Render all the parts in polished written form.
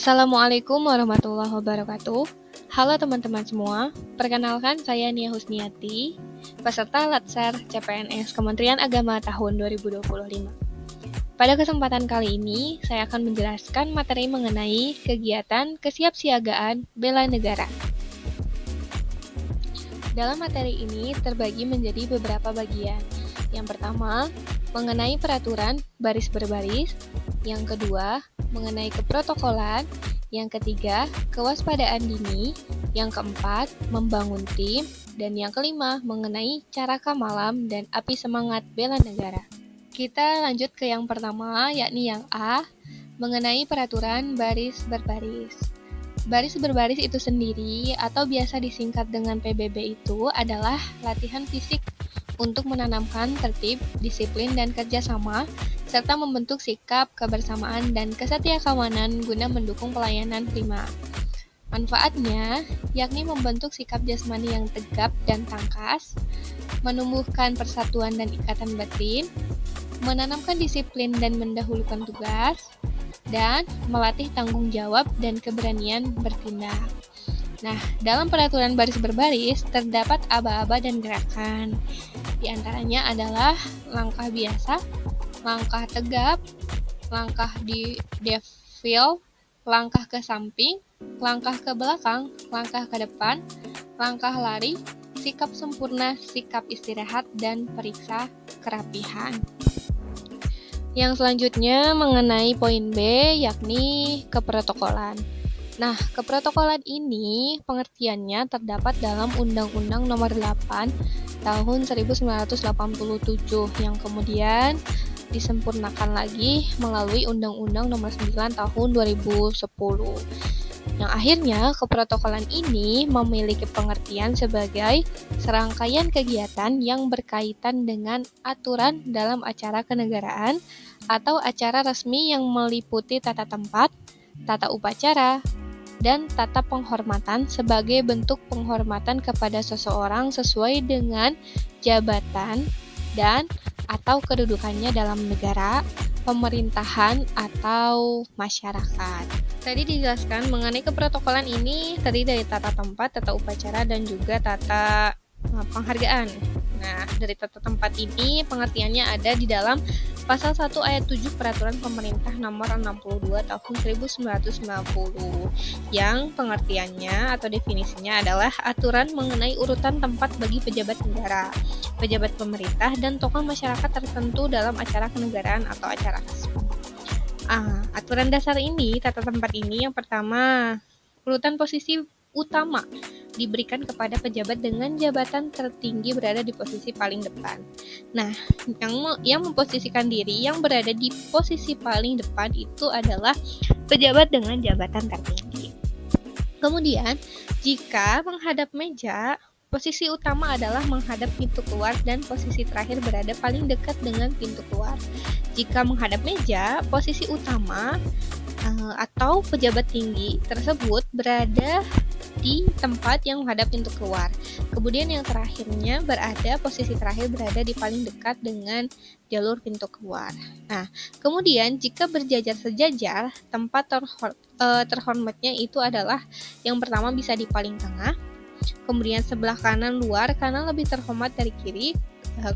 Assalamualaikum warahmatullahi wabarakatuh. Halo teman-teman semua, perkenalkan saya Nia Husniati, peserta Latsar CPNS Kementerian Agama tahun 2025. Pada kesempatan kali ini, saya akan menjelaskan materi mengenai kegiatan kesiapsiagaan bela negara. Dalam materi ini terbagi menjadi beberapa bagian. Yang pertama, mengenai peraturan baris berbaris. Yang kedua, mengenai keprotokolan. Yang ketiga, kewaspadaan dini. Yang keempat, membangun tim. Dan yang kelima, mengenai cara kamalam dan api semangat bela negara. Kita lanjut ke yang pertama, yakni yang A, mengenai peraturan baris berbaris. Baris berbaris itu sendiri, atau biasa disingkat dengan PBB itu, adalah latihan fisik untuk menanamkan tertib, disiplin, dan kerjasama, serta membentuk sikap, kebersamaan, dan kesetiakawanan guna mendukung pelayanan prima. Manfaatnya, yakni membentuk sikap jasmani yang tegap dan tangkas, menumbuhkan persatuan dan ikatan batin, menanamkan disiplin dan mendahulukan tugas, dan melatih tanggung jawab dan keberanian bertindak. Nah, dalam peraturan baris berbaris terdapat aba-aba dan gerakan. Di antaranya adalah langkah biasa, langkah tegap, langkah di devil, langkah ke samping, langkah ke belakang, langkah ke depan, langkah lari, sikap sempurna, sikap istirahat, dan periksa kerapihan. Yang selanjutnya mengenai poin B, yakni keprotokolan. Nah, keprotokolan ini pengertiannya terdapat dalam Undang-Undang Nomor 8 Tahun 1987 yang kemudian disempurnakan lagi melalui Undang-Undang Nomor 9 Tahun 2010. Yang akhirnya keprotokolan ini memiliki pengertian sebagai serangkaian kegiatan yang berkaitan dengan aturan dalam acara kenegaraan atau acara resmi yang meliputi tata tempat, tata upacara, dan tata penghormatan sebagai bentuk penghormatan kepada seseorang sesuai dengan jabatan dan atau kedudukannya dalam negara, pemerintahan, atau masyarakat. Tadi dijelaskan mengenai keprotokolan ini terdiri dari tata tempat, tata upacara, dan juga tata penghargaan. Nah, dari tata tempat ini pengertiannya ada di dalam Pasal 1 Ayat 7 Peraturan Pemerintah Nomor 62 Tahun 1990 yang pengertiannya atau definisinya adalah aturan mengenai urutan tempat bagi pejabat negara, pejabat pemerintah, dan tokoh masyarakat tertentu dalam acara kenegaraan atau acara resmi. Aturan dasar ini, tata tempat ini yang pertama, urutan posisi utama diberikan kepada pejabat dengan jabatan tertinggi berada di posisi paling depan. Nah, yang memposisikan diri yang berada di posisi paling depan itu adalah pejabat dengan jabatan tertinggi. Kemudian, jika menghadap meja, posisi utama adalah menghadap pintu keluar dan posisi terakhir berada paling dekat dengan pintu keluar. Jika menghadap meja, posisi utama atau pejabat tinggi tersebut berada di tempat yang menghadap pintu keluar. Kemudian yang terakhirnya posisi terakhir berada di paling dekat dengan jalur pintu keluar. Nah, kemudian jika berjajar sejajar, tempat terhormatnya itu adalah yang pertama bisa di paling tengah, kemudian sebelah kanan luar karena lebih terhormat dari kiri,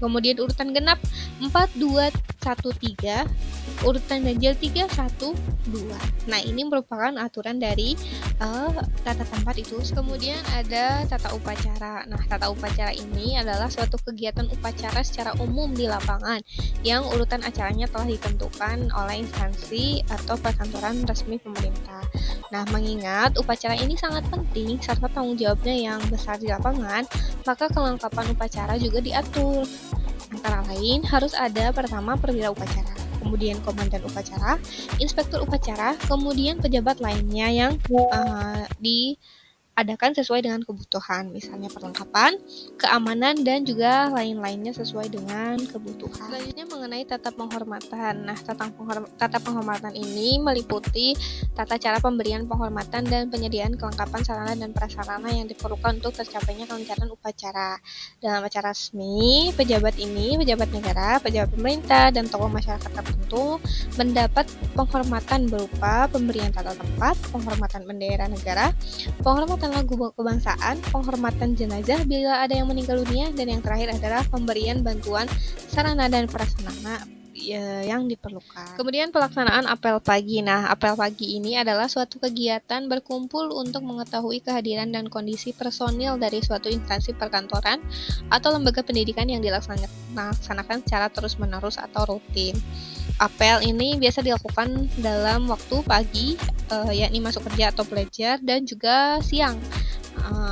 kemudian urutan genap 4, 2, 1, 3, urutan ganjil 3, 1, 2. Nah, ini merupakan aturan dari tata tempat itu. Kemudian ada tata upacara. Nah, tata upacara ini adalah suatu kegiatan upacara secara umum di lapangan yang urutan acaranya telah ditentukan oleh instansi atau perkantoran resmi pemerintah. Nah, mengingat upacara ini sangat penting serta tanggung jawabnya yang besar di lapangan, maka kelengkapan upacara juga diatur. Antara lain harus ada pertama perwira upacara, kemudian komandan upacara, inspektur upacara, kemudian pejabat lainnya yang adakan sesuai dengan kebutuhan, misalnya perlengkapan, keamanan, dan juga lain-lainnya sesuai dengan kebutuhan. Selanjutnya mengenai tata penghormatan. Nah, tata penghormatan ini meliputi tata cara pemberian penghormatan dan penyediaan kelengkapan sarana dan prasarana yang diperlukan untuk tercapainya kelancaran upacara. Dalam acara resmi, pejabat negara, pejabat pemerintah, dan tokoh masyarakat tertentu mendapat penghormatan berupa pemberian tata tempat, penghormatan bendera negara, penghormatan lagu kebangsaan, penghormatan jenazah bila ada yang meninggal dunia, dan yang terakhir adalah pemberian bantuan sarana dan prasarana yang diperlukan. Kemudian pelaksanaan apel pagi. Nah, apel pagi ini adalah suatu kegiatan berkumpul untuk mengetahui kehadiran dan kondisi personil dari suatu instansi perkantoran atau lembaga pendidikan yang dilaksanakan secara terus-menerus atau rutin. Apel ini biasa dilakukan dalam waktu pagi, yakni masuk kerja atau belajar, dan juga siang,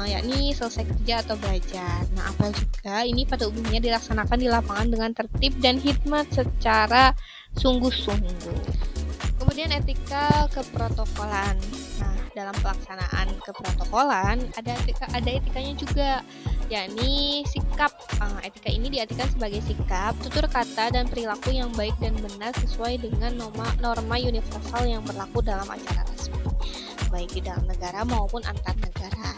yakni selesai kerja atau belajar. Nah, apel juga ini pada umumnya dilaksanakan di lapangan dengan tertib dan hikmat secara sungguh-sungguh. Kemudian etika keprotokolan. Nah, dalam pelaksanaan keprotokolan ada etikanya juga, yakni sikap. Etika ini diartikan sebagai sikap, tutur kata, dan perilaku yang baik dan benar sesuai dengan norma universal yang berlaku dalam acara resmi, baik di dalam negara maupun antar negara.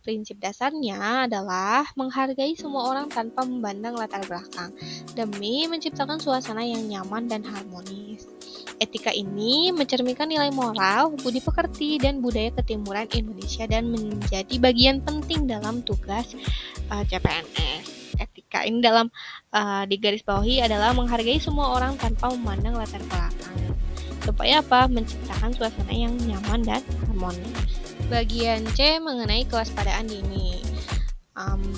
Prinsip dasarnya adalah menghargai semua orang tanpa memandang latar belakang, demi menciptakan suasana yang nyaman dan harmonis. Etika ini mencerminkan nilai moral, budi pekerti, dan budaya ketimuran Indonesia dan menjadi bagian penting dalam tugas CPNS. Etika ini dalam digarisbawahi adalah menghargai semua orang tanpa memandang latar belakang. Supaya apa? Menciptakan suasana yang nyaman dan harmonis. Bagian C mengenai kewaspadaan dini.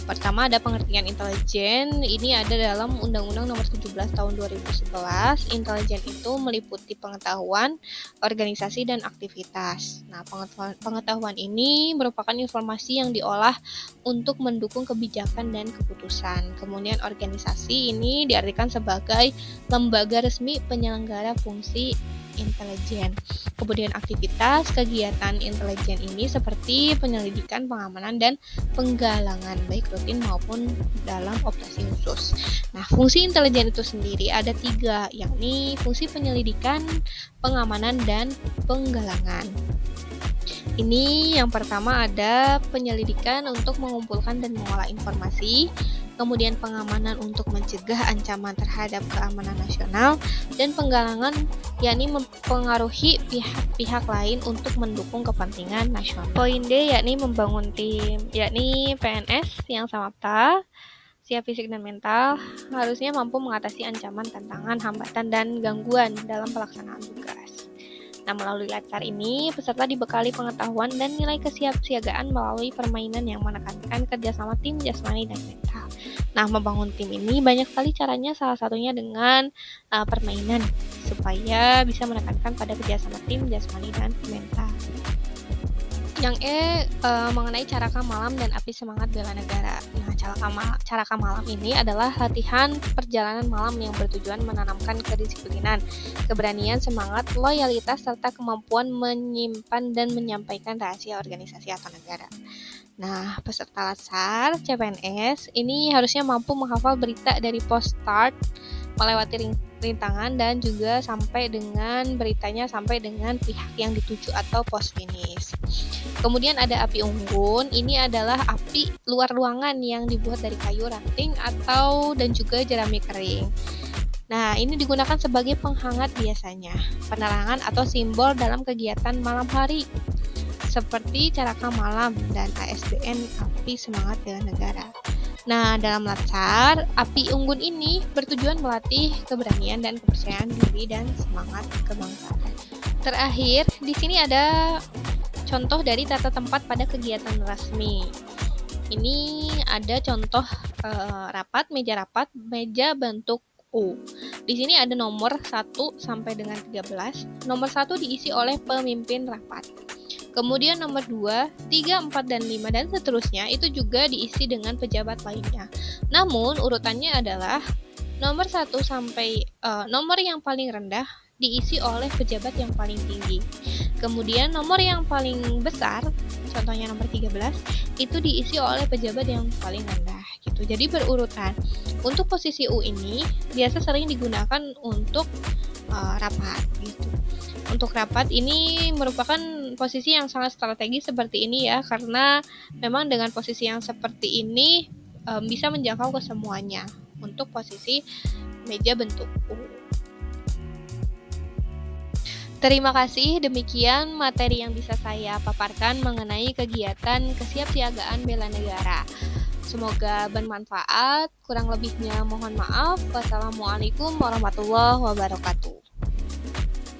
Pertama ada pengertian intelijen. Ini ada dalam Undang-Undang Nomor 17 Tahun 2011. Intelijen itu meliputi pengetahuan, organisasi, dan aktivitas. Nah, pengetahuan ini merupakan informasi yang diolah untuk mendukung kebijakan dan keputusan. Kemudian organisasi ini diartikan sebagai lembaga resmi penyelenggara fungsi intelijen. Kemudian aktivitas kegiatan intelijen ini seperti penyelidikan, pengamanan, dan penggalangan baik rutin maupun dalam operasi khusus. Nah, fungsi intelijen itu sendiri ada 3, yakni fungsi penyelidikan, pengamanan, dan penggalangan. Ini yang pertama ada penyelidikan untuk mengumpulkan dan mengolah informasi, kemudian pengamanan untuk mencegah ancaman terhadap keamanan nasional, dan penggalangan yakni mempengaruhi pihak-pihak lain untuk mendukung kepentingan nasional. Poin D yakni membangun tim, yakni PNS yang samapta, siap fisik dan mental, harusnya mampu mengatasi ancaman, tantangan, hambatan, dan gangguan dalam pelaksanaan tugas. Nah, melalui latsar ini, peserta dibekali pengetahuan dan nilai kesiapsiagaan melalui permainan yang menekankan kerjasama tim, jasmani, dan mental. Nah, membangun tim ini banyak sekali caranya, salah satunya dengan permainan, supaya bisa menekankan pada kerjasama tim, jasmani, dan mental. Yang mengenai caraka malam dan api semangat bela negara. Nah, caraka malam ini adalah latihan perjalanan malam yang bertujuan menanamkan kedisiplinan, keberanian, semangat, loyalitas, serta kemampuan menyimpan dan menyampaikan rahasia organisasi atau negara. Nah, peserta latsar CPNS ini harusnya mampu menghafal berita dari post start, melewati rintangan, dan juga sampai dengan beritanya sampai dengan pihak yang dituju atau post finish. Kemudian ada api unggun. Ini adalah api luar ruangan yang dibuat dari kayu ranting dan juga jerami kering. Nah, ini digunakan sebagai penghangat biasanya, penerangan atau simbol dalam kegiatan malam hari, seperti caraka malam dan ASBN api semangat bela negara. Nah, dalam latsar, api unggun ini bertujuan melatih keberanian dan kepercayaan diri dan semangat kebangsaan. Terakhir, di sini ada contoh dari tata tempat pada kegiatan resmi. Ini ada contoh meja bentuk U. Di sini ada nomor 1 sampai dengan 13. Nomor 1 diisi oleh pemimpin rapat. Kemudian nomor 2, 3, 4, dan 5, dan seterusnya itu juga diisi dengan pejabat lainnya. Namun urutannya adalah nomor 1 sampai nomor yang paling rendah diisi oleh pejabat yang paling tinggi. Kemudian nomor yang paling besar, contohnya nomor 13, itu diisi oleh pejabat yang paling rendah gitu. Jadi berurutan. Untuk posisi U ini biasa sering digunakan untuk rapat gitu. Untuk rapat ini merupakan posisi yang sangat strategis seperti ini ya, karena memang dengan posisi yang seperti ini bisa menjangkau ke semuanya untuk posisi meja bentuk U. Terima kasih, demikian materi yang bisa saya paparkan mengenai kegiatan kesiapsiagaan bela negara. Semoga bermanfaat, kurang lebihnya mohon maaf. Wassalamualaikum warahmatullahi wabarakatuh.